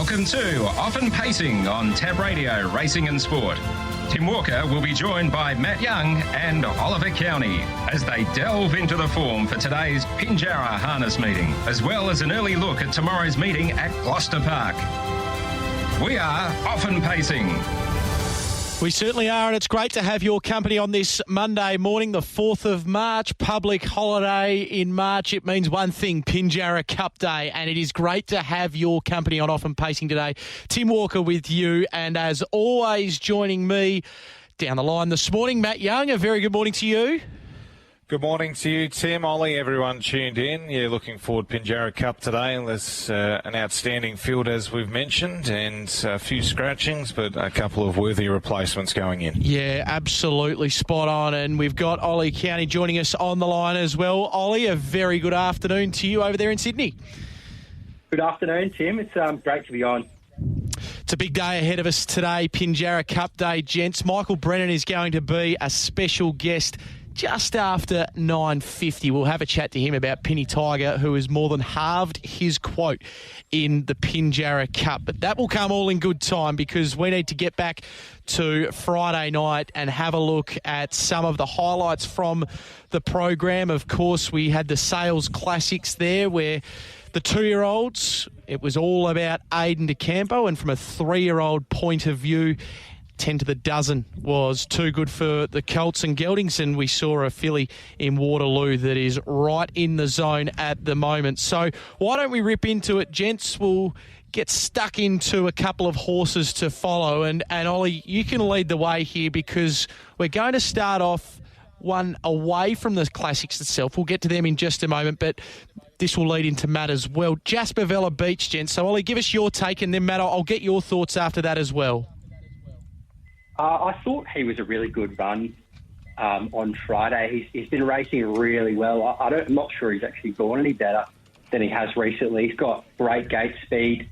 Welcome to Often Pacing on Tab Radio, Racing and Sport. Tim Walker will be joined by Matt Young and Oliver Cownie as they delve into the form for today's Pinjarra harness meeting, as well as an early look at tomorrow's meeting at Gloucester Park. We are Often Pacing. We certainly are, and it's great to have your company on this Monday morning, the 4th of March, public holiday in March. It means one thing, Pinjarra Cup Day, and it is great to have your company on Often Pacing today. Tim Walker with you, and as always, joining me down the line this morning, Matt Young. A very good morning to you. Good morning to you, Tim, Ollie, everyone tuned in. Yeah, looking forward to Pinjarra Cup today. There's an outstanding field, as we've mentioned, and a few scratchings, but a couple of worthy replacements going in. Yeah, absolutely spot on. And we've got Ollie Cownie joining us on the line as well. Ollie, a very good afternoon to you over there in Sydney. Good afternoon, Tim. It's great to be on. It's a big day ahead of us today, Pinjarra Cup Day, gents. Michael Brennan is going to be a special guest just after 9:50. We'll have a chat to him about Pinny Tiger, who has more than halved his quote in the Pinjarra Cup. But that will come all in good time, because we need to get back to Friday night and have a look at some of the highlights from the program. Of course, we had the Sales Classics there, where the 2-year-olds, it was all about Aiden DeCampo, and from a 3-year-old point of view, 10 to the dozen was too good for the Colts and Geldings, and we saw a filly in Waterloo that is right in the zone at the moment. So why don't we rip into it, gents? We'll get stuck into a couple of horses to follow, and Ollie, you can lead the way here, because we're going to start off one away from the Classics itself. We'll get to them in just a moment, but this will lead into Matt as well. Jasper Vella Beach, gents. So Ollie, give us your take, and then Matt, I'll get your thoughts after that as well. I thought he was a really good run on Friday. He's been racing really well. I'm not sure he's actually gone any better than he has recently. He's got great gate speed.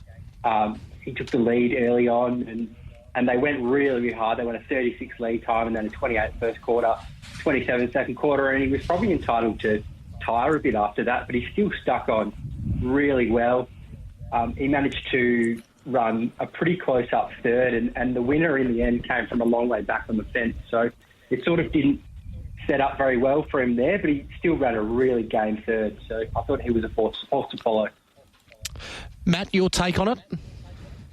He took the lead early on, and they went really hard. They went a 36 lead time and then a 28 first quarter, 27 second quarter, and he was probably entitled to tire a bit after that, but he still stuck on really well. He managed to run a pretty close up third, and the winner in the end came from a long way back on the fence. So it sort of didn't set up very well for him there, but he still ran a really game third. So I thought he was a horse to follow. Matt, your take on it?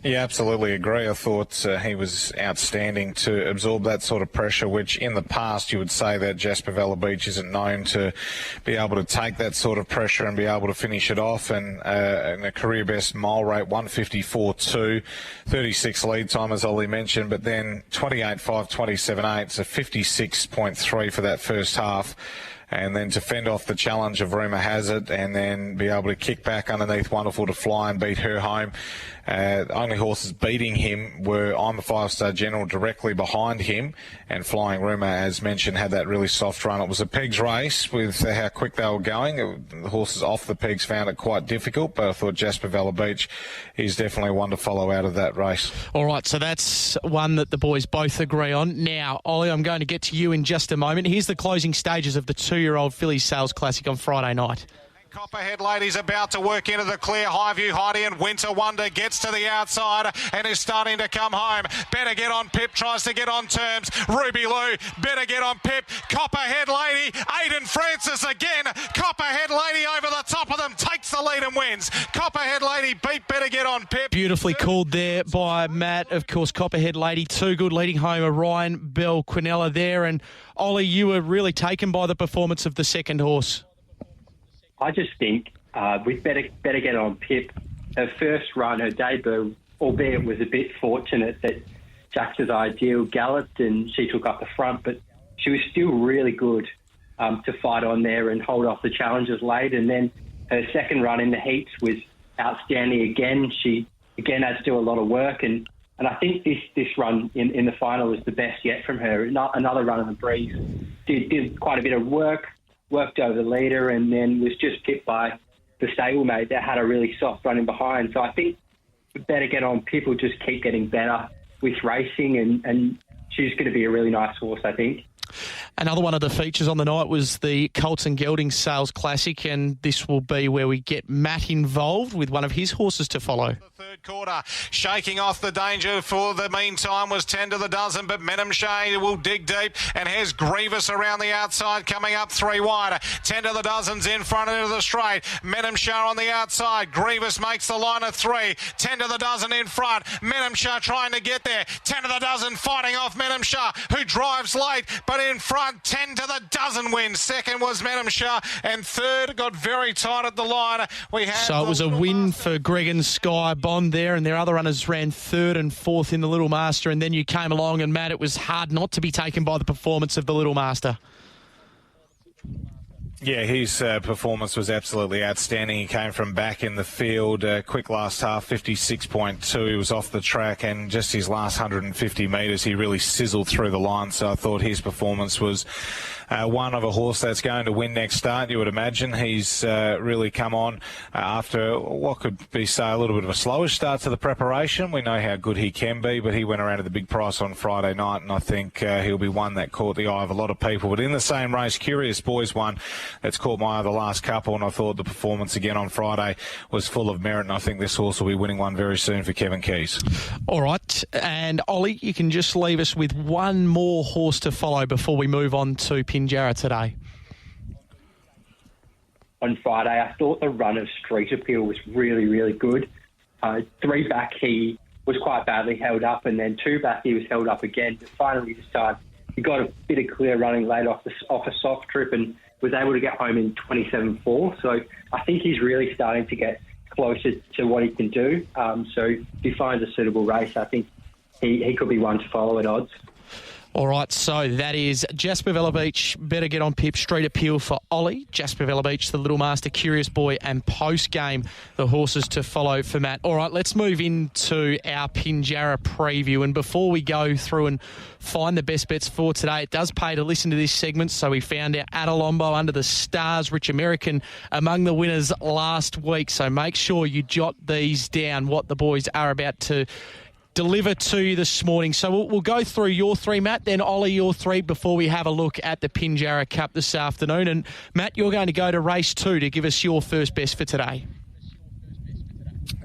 Yeah, absolutely agree. I thought he was outstanding to absorb that sort of pressure, which in the past you would say that Jasper Vella Beach isn't known to be able to take that sort of pressure and be able to finish it off. And in a career best mile rate, 154.2, 36 lead time, as Ollie mentioned, but then 28.5, 27.8, so 56.3 for that first half. And then to fend off the challenge of Rumour Has It, and then be able to kick back underneath Wonderful to Fly and beat her home. Only horses beating him were I'm a 5-Star General directly behind him, and Flying Rumour, as mentioned, had that really soft run. It was a pegs race with how quick they were going. The horses off the pegs found it quite difficult, but I thought Jasper Vella Beach is definitely one to follow out of that race. All right, so that's one that the boys both agree on. Now, Ollie, I'm going to get to you in just a moment. Here's the closing stages of the 2-year-old filly Sales Classic on Friday night. Copperhead Lady's about to work into the clear. Highview Heidi and Winter Wonder gets to the outside and is starting to come home. Better Get On Pip tries to get on terms. Ruby Lou, Better Get On Pip. Copperhead Lady, Aiden Francis again. Copperhead Lady over the top of them, takes the lead and wins. Copperhead Lady beat Better Get On Pip. Beautifully called there by Matt. Of course, Copperhead Lady, too good, leading home a Ryan Bell Quinella there. And Ollie, you were really taken by the performance of the second horse. I just think with Better Get On Pip, her first run, her debut, albeit was a bit fortunate that Jax's Ideal galloped and she took up the front, but she was still really good to fight on there and hold off the challengers late. And then her second run in the heats was outstanding again. She again had to do a lot of work, and I think this run in the final was the best yet from her. Another run in the breeze. Did quite a bit of worked over the leader, and then was just pipped by the stablemate that had a really soft run in behind. So I think Better Get On Pip will just keep getting better with racing, and she's going to be a really nice horse, I think. Another one of the features on the night was the Colts and Geldings Sales Classic, and this will be where we get Matt involved with one of his horses to follow. third quarter. Shaking off the danger for the meantime was 10 to the dozen, but Menamshay will dig deep, and here's Grievous around the outside coming up 3 wide. 10 to the dozens in front into the straight. Menamshay on the outside. Grievous makes the line of 3. 10 to the dozen in front. Menamshay trying to get there. 10 to the dozen fighting off Menamshay, who drives late, but in front 10 to the dozen wins. Second was Menamshay, and third got very tight at the line. So it was a win for Greg and Sky Bond there, and their other runners ran third and fourth in the Little Master, and then you came along, and Matt, it was hard not to be taken by the performance of the Little Master. Yeah, his performance was absolutely outstanding. He came from back in the field, quick last half, 56.2. He was off the track, and just his last 150 metres, he really sizzled through the line. So I thought his performance was one of a horse that's going to win next start, you would imagine. He's really come on after what could be, say, a little bit of a slower start to the preparation. We know how good he can be, but he went around to the big price on Friday night, and I think he'll be one that caught the eye of a lot of people. But in the same race, Curious Boys won. That's caught my eye the last couple, and I thought the performance again on Friday was full of merit, and I think this horse will be winning one very soon for Kevin Keys. All right, and Ollie, you can just leave us with one more horse to follow before we move on to Pinjarra today. On Friday, I thought the run of Street Appeal was really, really good. 3 back, he was quite badly held up, and then 2 back, he was held up again. But finally, this time, he got a bit of clear running late off a soft trip and was able to get home in 27.4. So I think he's really starting to get closer to what he can do. So if he finds a suitable race, I think he could be one to follow at odds. All right, so that is Jasper Vella Beach, Better Get On Pip, Street Appeal for Ollie, Jasper Vella Beach, the Little Master, Curious Boy, and Post Game, the horses to follow for Matt. All right, let's move into our Pinjarra preview. And before we go through and find the best bets for today, it does pay to listen to this segment. So we found our Adelombo under the stars, Rich American, among the winners last week. So make sure you jot these down, what the boys are about to deliver to you this morning. So we'll go through your 3, Matt, then Ollie, your 3, before we have a look at the Pinjarra Cup this afternoon. And Matt, you're going to go to race 2 to give us your first best for today.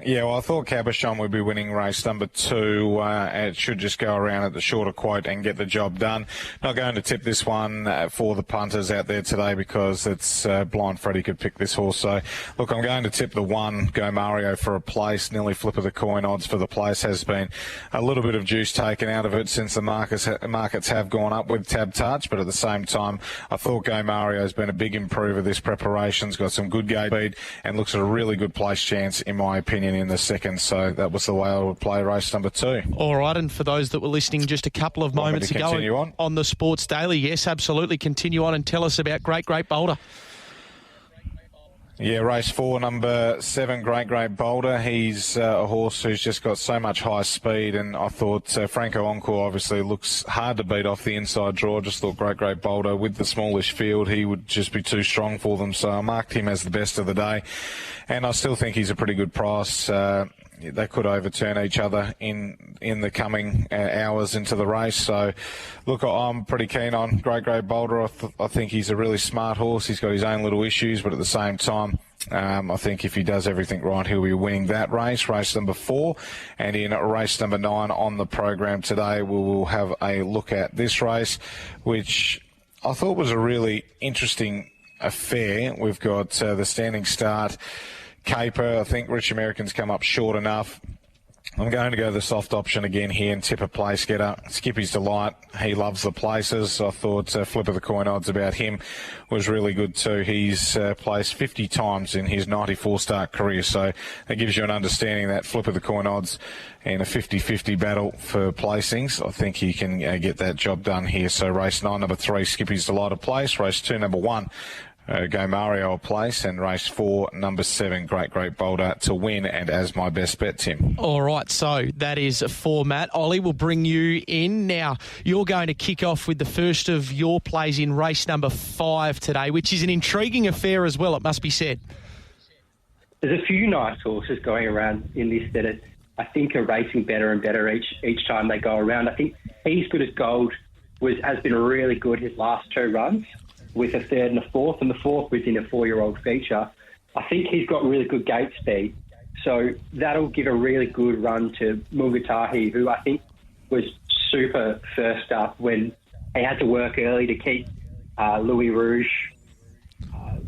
Yeah, well, I thought Cabochon would be winning race number 2. It should just go around at the shorter quote and get the job done. Not going to tip this one for the punters out there today because it's blind Freddie could pick this horse. So, look, I'm going to tip the 1, Go Mario, for a place. Nearly flip of the coin odds for the place. Has been a little bit of juice taken out of it since the markets have gone up with Tab Touch, but at the same time, I thought Go Mario has been a big improver this preparation. It's got some good gate speed and looks at a really good place chance, in my opinion, in the second. So that was the way I would play race number 2. All right, and for those that were listening just a couple of moments ago on the Sports Daily, yes, absolutely, continue on and tell us about Great Boulder. Yeah, race 4, number 7, Great Boulder. He's a horse who's just got so much high speed, and I thought Franco Encore obviously looks hard to beat off the inside draw. Just thought Great Boulder, with the smallish field, he would just be too strong for them, so I marked him as the best of the day, and I still think he's a pretty good price. They could overturn each other in the coming hours into the race. So, look, I'm pretty keen on Great Boulder. I think he's a really smart horse. He's got his own little issues, but at the same time, I think if he does everything right, he'll be winning that race number 4. And in race number 9 on the program today, we will have a look at this race, which I thought was a really interesting affair. We've got the standing start Caper. I think Rich American's come up short enough. I'm going to go the soft option again here and tip a place getter. Skippy's Delight. He loves the places. I thought flip of the coin odds about him was really good too. He's placed 50 times in his 94-start career. So that gives you an understanding that flip of the coin odds in a 50-50 battle for placings. I think he can get that job done here. So race 9, number 3, Skippy's Delight a place. Race 2, number 1, Go Mario a place, and race 4, number 7, Great Boulder to win, and as my best bet, Tim. All right, so that is for Matt. Ollie will bring you in. Now, you're going to kick off with the first of your plays in race number 5 today, which is an intriguing affair as well, it must be said. There's a few nice horses going around in this that I think are racing better and better each time they go around. I think He's Good as Gold has been really good his last 2 runs, with a 3rd and a 4th, and the 4th was in a 4-year-old feature. I think he's got really good gate speed. So that'll give a really good run to Mungatahi, who I think was super first up when he had to work early to keep Louis Rouge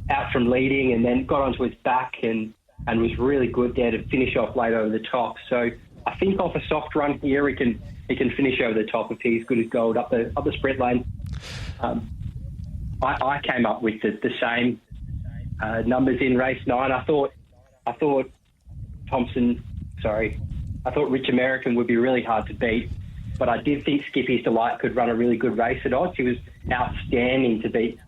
out from leading, and then got onto his back and was really good there to finish off late over the top. So I think off a soft run here, he can finish over the top if he's good as gold up the sprint lane. I came up with the same numbers in race 9. I thought Rich American would be really hard to beat, but I did think Skippy's Delight could run a really good race at odds. He was outstanding to beat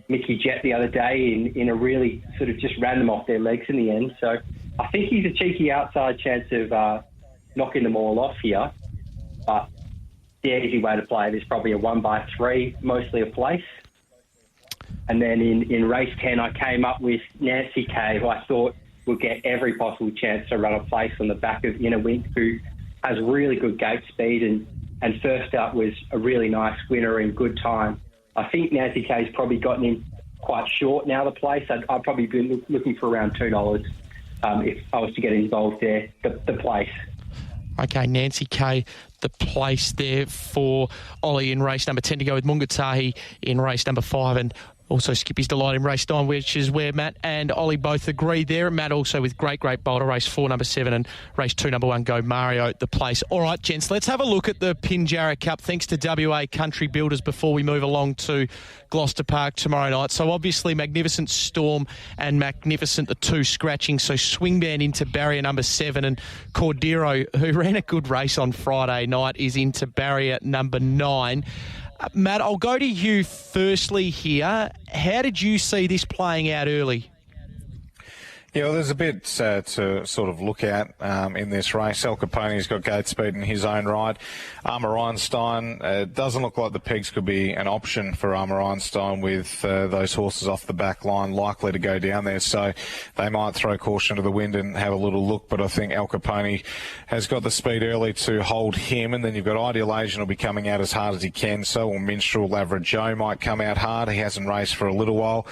Mickey Jet the other day in a really sort of just ran them off their legs in the end. So I think he's a cheeky outside chance of knocking them all off here. But the easy way to play it is probably a 1x3, mostly a place. And then in race 10, I came up with Nancy K, who I thought would get every possible chance to run a place on the back of Inner Wink, who has really good gate speed and first up was a really nice winner in good time. I think Nancy K's probably gotten in quite short now, the place. I'd probably be looking for around $2 if I was to get involved there, the place. Okay, Nancy K, the place there for Ollie in race number 10 to go with Mungatahi in race number 5 and also Skippy's Delight in race 9, which is where Matt and Ollie both agree there. Matt also with Great Boulder, race 4, number 7, and race 2, number 1, Go Mario, the place. All right, gents, let's have a look at the Pinjarra Cup, thanks to WA Country Builders, before we move along to Gloucester Park tomorrow night. So obviously Magnificent Storm and Magnificent, the 2 scratching. So Swingband into barrier number 7, and Cordero, who ran a good race on Friday night, is into barrier number 9. Matt, I'll go to you firstly here. How did you see this playing out early? Yeah, well, there's a bit to sort of look at in this race. El Capone's got gate speed in his own right. Armour Einstein, doesn't look like the pegs could be an option for Armour Einstein with those horses off the back line likely to go down there. So they might throw caution to the wind and have a little look. But I think El Capone has got the speed early to hold him. And then you've got Ideal Asian will be coming out as hard as he can. So will Minstrel. Average Joe might come out hard. He hasn't raced for a little while.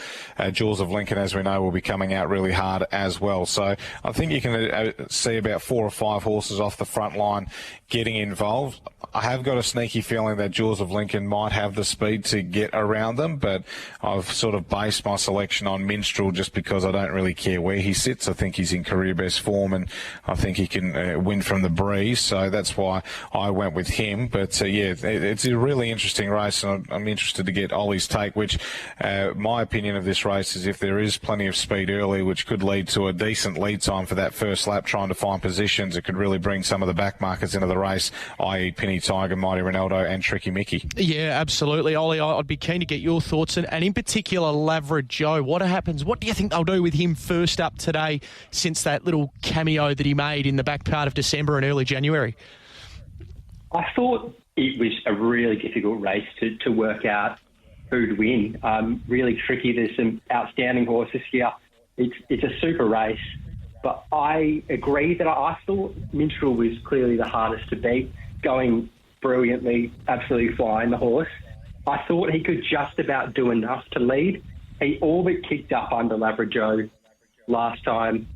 Jaws of Lincoln, as we know, will be coming out really hard as well. So I think you can see about 4 or 5 horses off the front line getting involved. I have got a sneaky feeling that Jaws of Lincoln might have the speed to get around them, but I've sort of based my selection on Minstrel just because I don't really care where he sits. I think he's in career best form and I think he can win from the breeze, so that's why I went with him. But yeah, it's a really interesting race, and I'm interested to get Ollie's take, which my opinion of this race is if there is plenty of speed early, which could lead to a decent lead time for that first lap trying to find positions, it could really bring some of the back markers into the race, i.e. Pinny Tiger, Mighty Ronaldo and Tricky Mickey. Yeah, absolutely. Ollie, I'd be keen to get your thoughts, and in particular Lavra Joe. What happens? What do you think they'll do with him first up today since that little cameo that he made in the back part of December and early January? I thought it was a really difficult race to work out who'd win. Really tricky. There's some outstanding horses here. It's a super race, but I agree that I thought Minstrel was clearly the hardest to beat, going brilliantly, absolutely flying the horse. I thought he could just about do enough to lead. He all but kicked up under Lavra Joe last time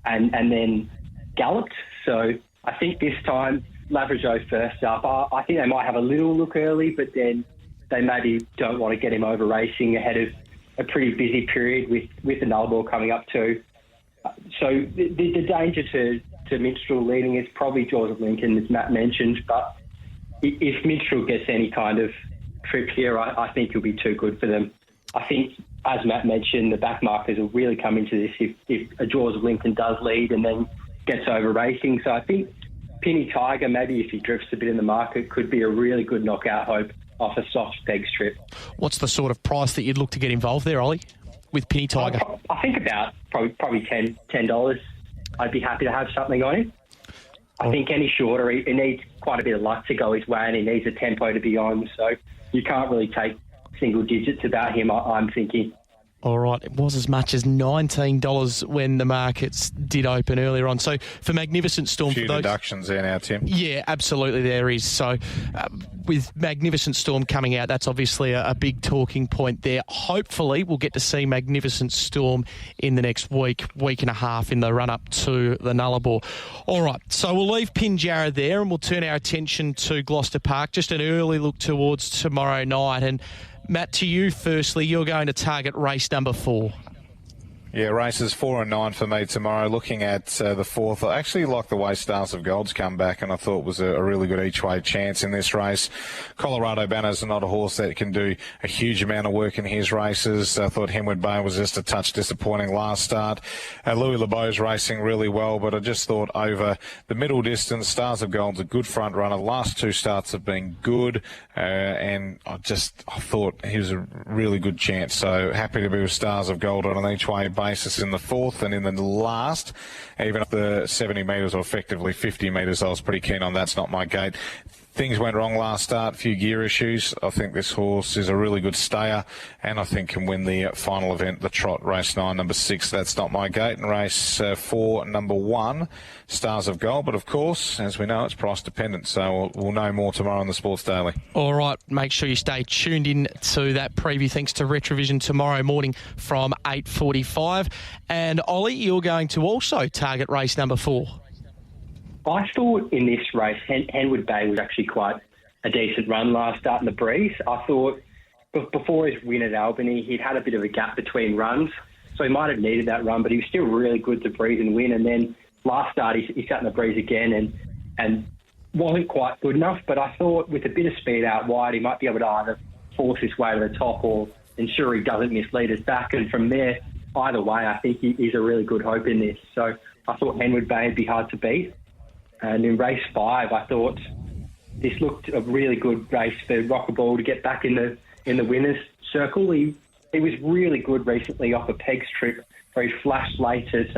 and then galloped. So I think this time Lavra Joe first up. I think they might have a little look early, but then they maybe don't want to get him over racing ahead of a pretty busy period with the Nullarbor coming up too. So the danger to Minstrel leading is probably Jaws of Lincoln, as Matt mentioned, but if Minstrel gets any kind of trip here, I think he'll be too good for them. I think, as Matt mentioned, the back markers will really come into this if a Jaws of Lincoln does lead and then gets over racing. So I think Pinny Tiger, maybe if he drifts a bit in the market, could be a really good knockout hope off a soft peg strip. What's the sort of price that you'd look to get involved there, Ollie, with Pinny Tiger? I think about probably $10. I'd be happy to have something on him. I think any shorter, he needs quite a bit of luck to go his way, and he needs a tempo to be on, so you can't really take single digits about him, I'm thinking. All right, it was as much as $19 when the markets did open earlier on. So for Magnificent Storm... A few for those deductions there now, Tim. Yeah, absolutely there is. So with Magnificent Storm coming out, that's obviously a big talking point there. Hopefully we'll get to see Magnificent Storm in the next week and a half in the run-up to the Nullarbor. All right, so we'll leave Pinjarra there and we'll turn our attention to Gloucester Park. Just an early look towards tomorrow night. And Matt, to you firstly, you're going to target race number 4. Yeah, races 4 and 9 for me tomorrow. Looking at the 4th, I actually like the way Stars of Gold's come back, and I thought it was a really good each-way chance in this race. Colorado Banner's not a horse that can do a huge amount of work in his races. I thought Henwood Bay was just a touch disappointing last start. Louis Lebeau's racing really well, but I just thought over the middle distance, Stars of Gold's a good front runner. The last 2 starts have been good, and I thought he was a really good chance. So happy to be with Stars of Gold on an each-way basis in the 4th, and in the last, even up the 70 metres or effectively 50 metres, I was pretty keen on That's Not My Gate. Things went wrong last start, a few gear issues. I think this horse is a really good stayer, and I think can win the final event, the trot, race 9, number 6, That's Not My Gate, and race 4, number 1, Stars of Gold. But of course, as we know, it's price dependent, so we'll know more tomorrow on the Sports Daily. All right, make sure you stay tuned in to that preview thanks to Retrovision tomorrow morning from 8:45. And Ollie, you're going to also target race number 4. I thought in this race, Henwood Bay was actually quite a decent run last start in the breeze. I thought before his win at Albany, he'd had a bit of a gap between runs, so he might have needed that run, but he was still really good to breeze and win. And then last start, he sat in the breeze again and wasn't quite good enough, but I thought with a bit of speed out wide, he might be able to either force his way to the top or ensure he doesn't mislead us back. And from there, either way, I think he's a really good hope in this. So I thought Henwood Bay would be hard to beat. And in race 5, I thought this looked a really good race for Rockaball to get back in the winners' circle. He was really good recently off a Pegs trip where he flashed late at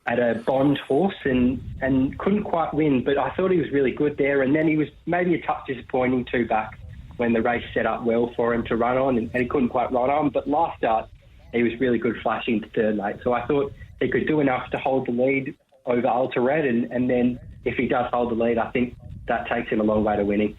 a Bond horse and couldn't quite win, but I thought he was really good there. And then he was maybe a touch disappointing 2 back when the race set up well for him to run on, and he couldn't quite run on. But last start, he was really good flashing to 3rd late. So I thought he could do enough to hold the lead over Ultra Red, and then if he does hold the lead, I think that takes him a long way to winning.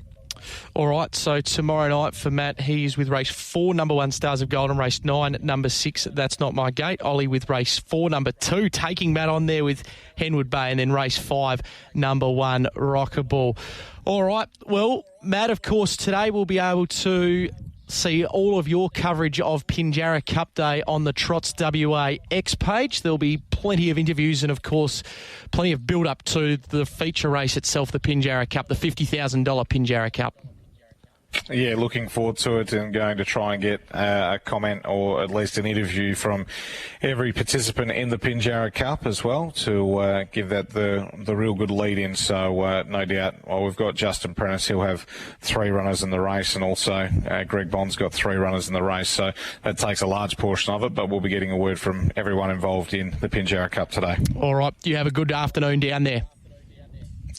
All right, so tomorrow night for Matt, he's with race 4, number 1, Stars of Gold, and race 9, number 6, That's Not My Gate. Ollie with race 4, number 2, taking Matt on there with Henwood Bay, and then race 5, number 1, Rockaball. All right, well, Matt, of course, today we'll be able to see all of your coverage of Pinjarra Cup Day on the Trots WA X page. There'll be plenty of interviews and, of course, plenty of build-up to the feature race itself, the Pinjarra Cup, the $50,000 Pinjarra Cup. Yeah, looking forward to it and going to try and get a comment or at least an interview from every participant in the Pinjarra Cup as well to give that the real good lead in. So no doubt, well, we've got Justin Prentice, he'll have 3 runners in the race, and also Greg Bond's got 3 runners in the race. So that takes a large portion of it, but we'll be getting a word from everyone involved in the Pinjarra Cup today. All right, you have a good afternoon down there.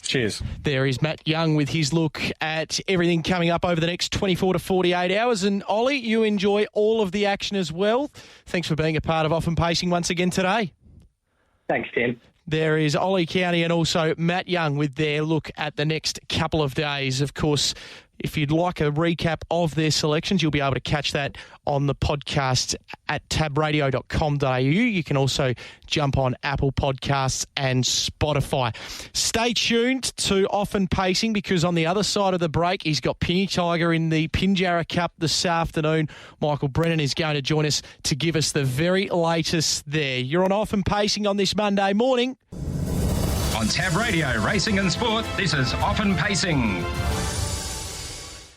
Cheers. There is Matt Young with his look at everything coming up over the next 24 to 48 hours. And Ollie, you enjoy all of the action as well. Thanks for being a part of Often Pacing once again today. Thanks, Tim. There is Ollie Cownie and also Matt Young with their look at the next couple of days. Of course, if you'd like a recap of their selections, you'll be able to catch that on the podcast at tabradio.com.au. You can also jump on Apple Podcasts and Spotify. Stay tuned to Often Pacing, because on the other side of the break, he's got Pinny Tiger in the Pinjarra Cup this afternoon. Michael Brennan is going to join us to give us the very latest there. You're on Often Pacing on this Monday morning. On Tab Radio, Racing and Sport, this is Often Pacing.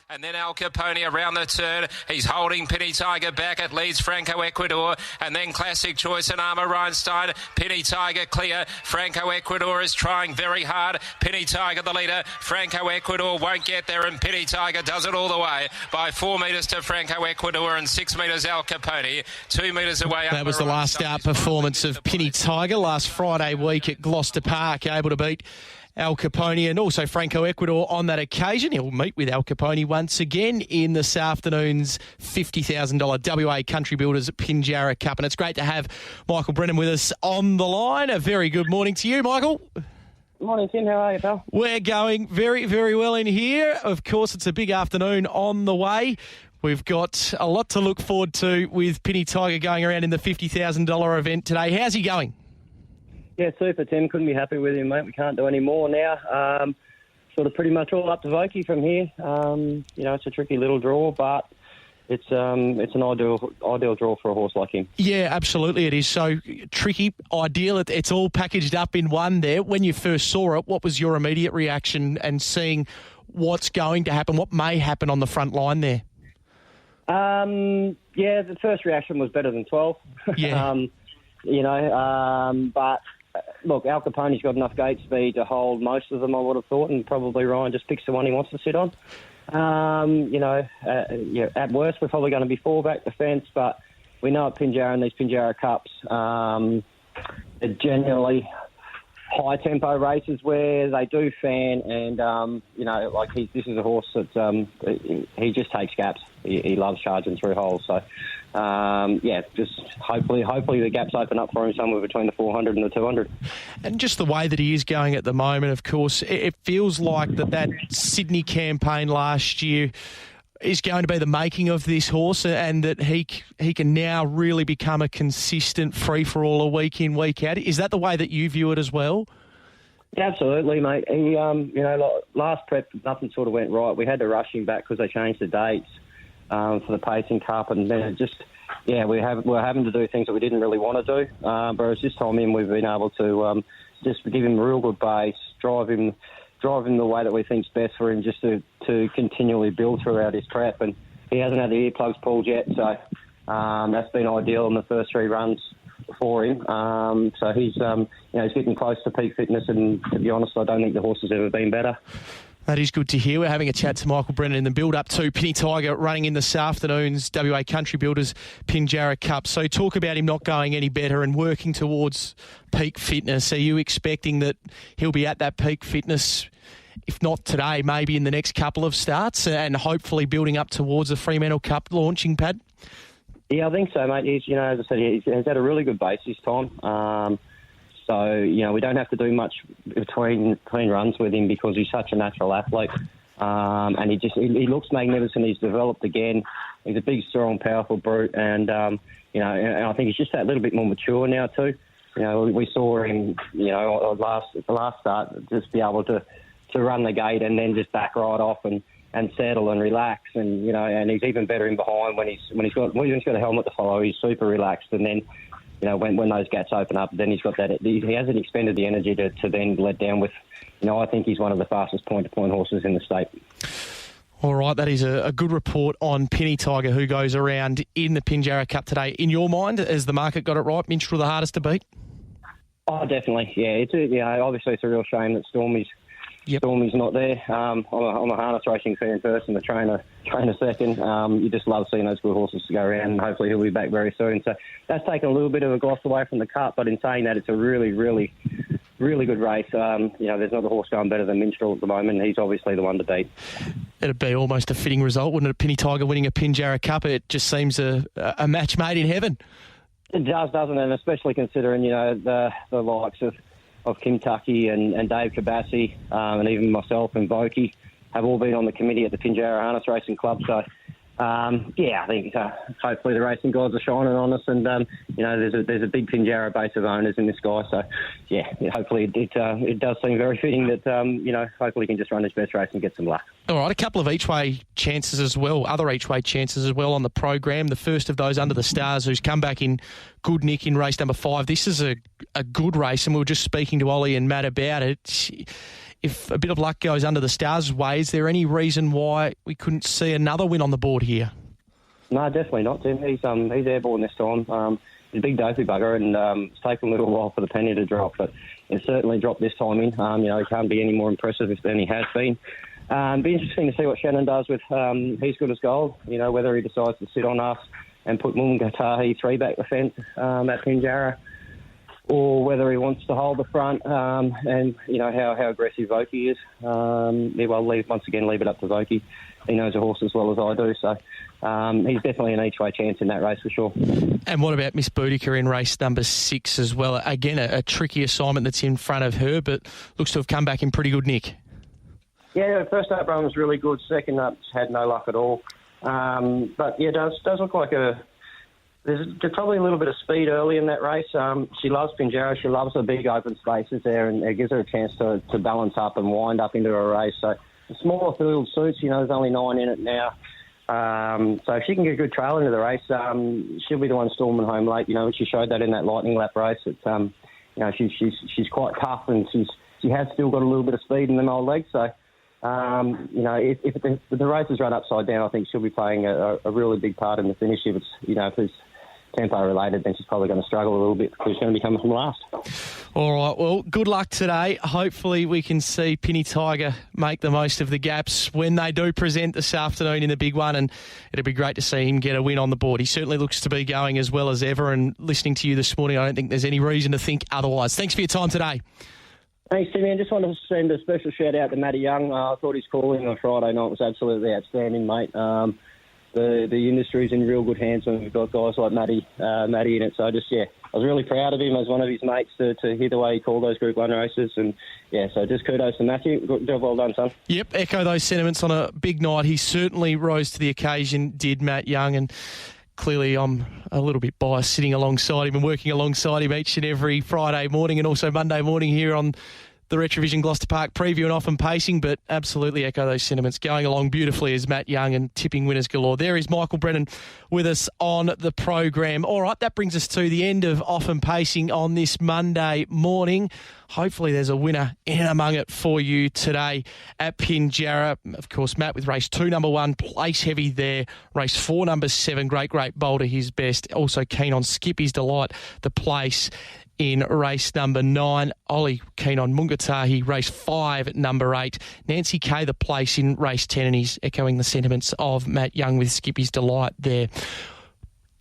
And then Al Capone around the turn. He's holding Pinny Tiger back. It leads Franco Ecuador. And then Classic Choice and Armour Rhinestone. Pinny Tiger clear. Franco Ecuador is trying very hard. Pinny Tiger the leader. Franco Ecuador won't get there, and Pinny Tiger does it all the way by 4 metres to Franco Ecuador and 6 metres Al Capone. 2 metres away. That was the last start performance of Pinny Tiger last Friday week at Gloucester Park, able to beat Al Capone and also Franco Ecuador on that occasion. He'll meet with Al Capone once again in this afternoon's $50,000 WA Country Builders Pinjarra Cup. And it's great to have Michael Brennan with us on the line. A very good morning to you, Michael. Morning, Tim. How are you, pal? We're going very, very well in here. Of course, it's a big afternoon on the way. We've got a lot to look forward to with Pinny Tiger going around in the $50,000 event today. How's he going? Yeah, super, Tim. Couldn't be happy with him, mate. We can't do any more now. Sort of pretty much all up to Vokey from here. It's a tricky little draw, but it's an ideal draw for a horse like him. Yeah, absolutely. It is so tricky, ideal. It's all packaged up in one there. When you first saw it, what was your immediate reaction and seeing what's going to happen, what may happen on the front line there? The first reaction was better than 12. Yeah. But look, Al Capone's got enough gate speed to hold most of them, I would have thought, and probably Ryan just picks the one he wants to sit on. At worst, we're probably going to be full-back defence, but we know at Pinjarra and these Pinjarra Cups, they're generally high-tempo races where they do fan, and, this is a horse that he just takes gaps. He loves charging through holes, so... just hopefully the gaps open up for him somewhere between the 400 and the 200. And just the way that he is going at the moment, of course, it feels like that Sydney campaign last year is going to be the making of this horse, and that he can now really become a consistent free-for-all a week in, week out. Is that the way that you view it as well? Yeah, absolutely, mate. He, last prep, nothing sort of went right. We had to rush him back because they changed the dates for the PACING Cup, and then it just... Yeah, we're having to do things that we didn't really want to do. Whereas this time in, we've been able to just give him a real good base, drive him the way that we think's best for him, just to continually build throughout his prep. And he hasn't had the earplugs pulled yet, so that's been ideal in the first 3 runs for him. So he's getting close to peak fitness, and to be honest, I don't think the horse has ever been better. That is good to hear. We're having a chat to Michael Brennan in the build-up to Pinny Tiger running in this afternoon's WA Country Builders Pinjarra Cup. So talk about him not going any better and working towards peak fitness. Are you expecting that he'll be at that peak fitness, if not today, maybe in the next couple of starts, and hopefully building up towards the Fremantle Cup launching pad? Yeah, I think so, mate. He's, as I said, he's had a really good base this time. So, we don't have to do much between runs with him because he's such a natural athlete. And he looks magnificent. He's developed again. He's a big, strong, powerful brute. And, and I think he's just that little bit more mature now too. We saw him, the last start, just be able to run the gate and then just back right off and settle and relax. And, and he's even better in behind when he's got a helmet to follow. He's super relaxed. And then, when those gaps open up, then he's got that. He hasn't expended the energy to then let down with. I think he's one of the fastest point-to-point horses in the state. All right, that is a good report on Pinny Tiger, who goes around in the Pinjarra Cup today. In your mind, has the market got it right? Minstrel the hardest to beat? Oh, definitely. Yeah, obviously it's a real shame that Stormy's not there. I'm a harness racing fan first and the trainer second. You just love seeing those good horses to go around, and hopefully he'll be back very soon. So that's taken a little bit of a gloss away from the Cup, but in saying that, it's a really, really, really good race. There's not a horse going better than Minstrel at the moment. He's obviously the one to beat. It'd be almost a fitting result, wouldn't it? Pinny Tiger winning a Pinjarra Cup. It just seems a match made in heaven. It does, doesn't it? And especially considering, the likes of Kim Tucky and Dave Cabassi, and even myself and Vokey have all been on the committee at the Pinjarra Harness Racing Club. So, I think hopefully the racing gods are shining on us, and there's a big Pinjarra base of owners in this guy. So, hopefully it does seem very fitting that hopefully he can just run his best race and get some luck. All right, a couple of each-way chances as well, other each-way chances as well on the program. The first of those, Under the Stars, who's come back in good nick in race number 5. This is a good race, and we were just speaking to Ollie and Matt about it. If a bit of luck goes Under the Stars' way, is there any reason why we couldn't see another win on the board here? No, definitely not, Tim. He's airborne this time. He's a big dopey bugger, and it's taken a little while for the penny to drop, but it's certainly dropped this time in. He can't be any more impressive than he has been. Be interesting to see what Shannon does with He's Good as Gold, whether he decides to sit on us and put Mungatahi 3 back the fence at Pinjarra. or whether he wants to hold the front, and how aggressive Vokey is. I'll once again leave it up to Vokey. He knows the horse as well as I do, so he's definitely an each-way chance in that race for sure. And what about Miss Boudica in race number 6 as well? Again, a tricky assignment that's in front of her, but looks to have come back in pretty good nick. Yeah, first up run was really good. Second up had no luck at all. But yeah, does look like there's probably a little bit of speed early in that race. She loves Pinjarra. She loves the big open spaces there, and it gives her a chance to balance up and wind up into a race. So the smaller field suits. There's only 9 in it now. So if she can get a good trail into the race, she'll be the one storming home late. She showed that in that lightning lap race. She's quite tough, and she has still got a little bit of speed in them old legs. So if the race is run upside down, I think she'll be playing a really big part in the finish. If it's tempo related, then she's probably going to struggle a little bit because she's going to be coming from last. All right, well, good luck today. Hopefully we can see Pinny Tiger make the most of the gaps when they do present this afternoon in the big one, and it'll be great to see him get a win on the board. He certainly looks to be going as well as ever, and listening to you this morning, I don't think there's any reason to think otherwise. Thanks for your time today. Thanks, Timmy. I just wanted to send a special shout-out to Matty Young. I thought his calling on Friday night was absolutely outstanding, mate. The industry's in real good hands when we've got guys like Matty in it. So I was really proud of him as one of his mates to hear the way he called those Group 1 races. And, so just kudos to Matthew. Good job, well done, son. Yep, echo those sentiments on a big night. He certainly rose to the occasion, did Matt Young, and clearly I'm a little bit biased sitting alongside him and working alongside him each and every Friday morning and also Monday morning here on the Retrovision Gloucester Park preview and often pacing, but absolutely echo those sentiments. Going along beautifully as Matt Young and tipping winners galore. There is Michael Brennan with us on the program. All right, that brings us to the end of often pacing on this Monday morning. Hopefully there's a winner in among it for you today at Pinjarra. Of course, Matt with race 2, number 1, place heavy there. Race 4, number 7, Great Boulder, his best. Also keen on Skippy's Delight, the place in race number 9. Ollie keen on Mungatahi, race 5 at number 8. Nancy Kay, the place in race 10, and he's echoing the sentiments of Matt Young with Skippy's Delight there.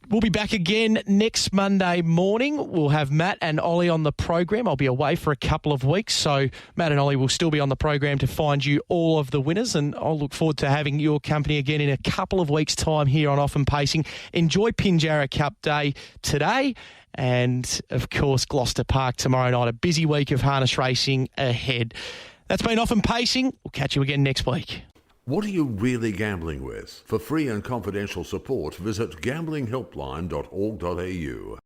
We'll be back again next Monday morning. We'll have Matt and Ollie on the program. I'll be away for a couple of weeks, so Matt and Ollie will still be on the program to find you all of the winners, and I'll look forward to having your company again in a couple of weeks' time here on Often Pacing. Enjoy Pinjarra Cup Day today, and, of course, Gloucester Park tomorrow night. A busy week of harness racing ahead. That's been Often Pacing. We'll catch you again next week. What are you really gambling with? For free and confidential support, visit gamblinghelpline.org.au.